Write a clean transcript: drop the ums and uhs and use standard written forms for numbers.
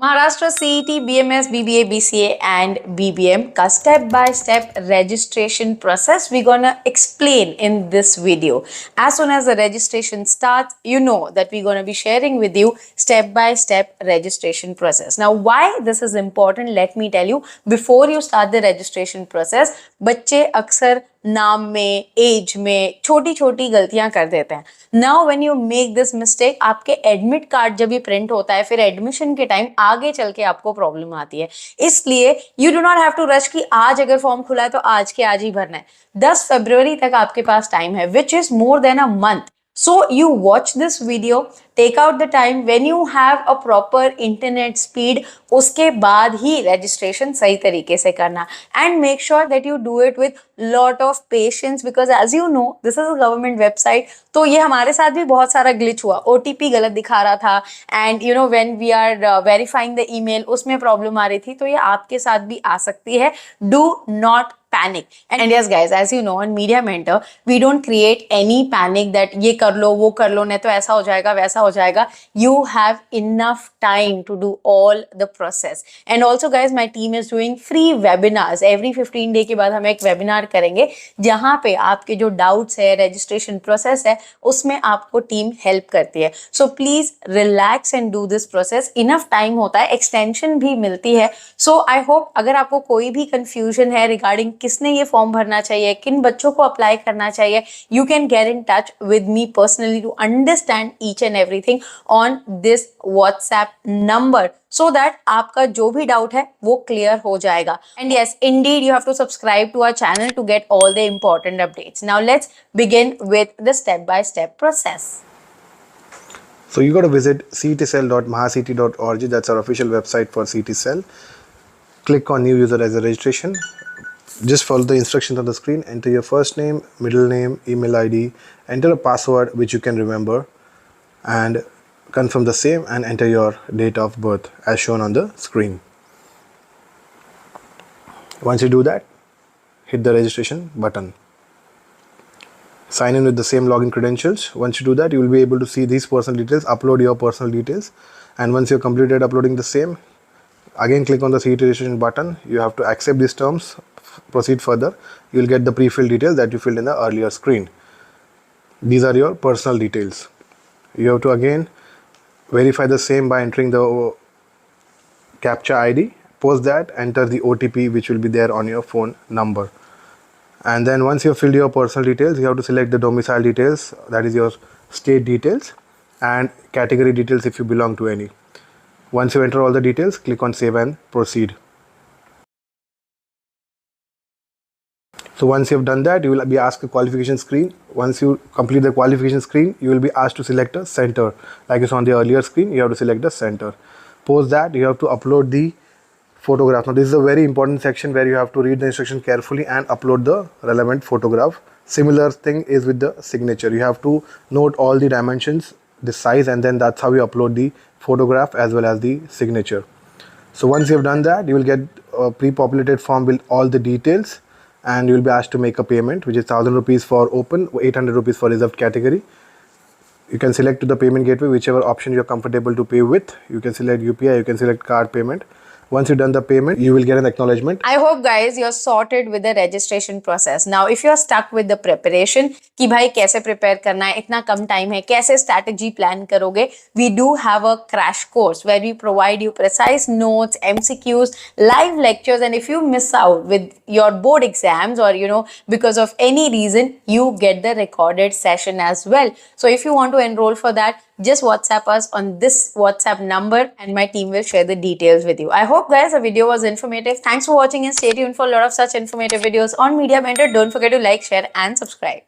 Maharashtra CET, BMS BBA BCA and BBM का step by step registration process we're gonna explain in this video. As soon as the registration starts, you know that we're gonna be sharing with you step by step registration process. Now why this is important, let me tell you. Before you start the registration process, बच्चे अक्सर नाम में, as में छोटी छोटी गलतियां कर देते हैं. Now when you make this mistake, आपके एडमिट कार्ड जब भी प्रिंट होता है, फिर एडमिशन के टाइम आगे चल के आपको प्रॉब्लम आती है. इसलिए you do not have to rush कि आज अगर फॉर्म खुला है तो आज के आज ही भरना है. 10 फरवरी तक आपके पास टाइम है, which is more than a month. So you watch this video, take out the time when you have a proper internet speed, उसके बाद ही registration सही तरीके से करना, and make sure that you do it with lot of patience because as you know this is a government website. तो ये हमारे साथ भी बहुत सारा glitch हुआ, OTP गलत दिखा रहा था and you know when we are verifying the email उसमें problem आ रही थी. तो ये आपके साथ भी आ सकती है. Do not panic. And yes guys, as you know on Media Mentor we don't create any panic that ये कर लो वो कर लो नहीं तो ऐसा हो जाएगा वैसा हो जाएगा. You have enough time to do all the process. And also guys, my team is doing free webinars. Every 15 day के बाद हम एक webinar करेंगे जहाँ पे आपके जो doubts है, registration process है, उसमें आपको team help करती है. So please relax and do this process. Enough time होता है, extension भी मिलती है. So I hope अगर आपको कोई भी confusion है regarding किसने ये फॉर्म भरना चाहिए, किन बच्चों को अप्लाई करना चाहिए, you can get in touch with me personally to understand each and everything on this WhatsApp number so that आपका जो भी डाउट है वो क्लियर हो जाएगा. And yes, indeed you have to subscribe to our channel to get all the important updates. Now let's begin with the step by step process. So you got to visit cetcell.mahacet.org. That's our official website for CETcell. Click on new user as a registration. Just follow the instructions on the screen. Enter your first name, middle name, email ID, enter a password which you can remember and confirm the same and enter your date of birth as shown on the screen. Once you do that, hit the registration button. Sign in with the same login credentials. Once you do that, you will be able to see these personal details, upload your personal details, and once you have completed uploading the same, again click on the CET registration button. You have to accept these terms, proceed further. You will get the pre-filled details that you filled in the earlier screen. These are your personal details. You have to again verify the same by entering the captcha ID. Post that, enter the OTP which will be there on your phone number. And then once you have filled your personal details, you have to select the domicile details, that is your state details, and category details if you belong to any. Once you enter all the details, click on save and proceed. So once you have done that, you will be asked a qualification screen. Once you complete the qualification screen, you will be asked to select a center. Like you saw on the earlier screen, you have to select the center. Post that, you have to upload the photograph. Now this is a very important section where you have to read the instruction carefully and upload the relevant photograph. Similar thing is with the signature. You have to note all the dimensions, the size, and then that's how you upload the photograph as well as the signature. So once you have done that, you will get a pre-populated form with all the details, and you will be asked to make a payment, which is 1000 rupees for open, 800 rupees for reserved category. You can select the payment gateway, whichever option you are comfortable to pay with. You can select UPI, you can select card payment. Once you've done the payment, you will get an acknowledgement. I hope guys you're sorted with the registration process. Now if you're stuck with the preparation कि भाई कैसे prepare करना है, इतना कम time है, कैसे strategy plan करोगे, we do have a crash course where we provide you precise notes, MCQs, live lectures, and if you miss out with your board exams or you know because of any reason, you get the recorded session as well. So if you want to enroll for that, just WhatsApp us on this WhatsApp number and my team will share the details with you. I hope guys the video was informative. Thanks for watching and stay tuned for a lot of such informative videos on Media Mentor. Don't forget to like, share and subscribe.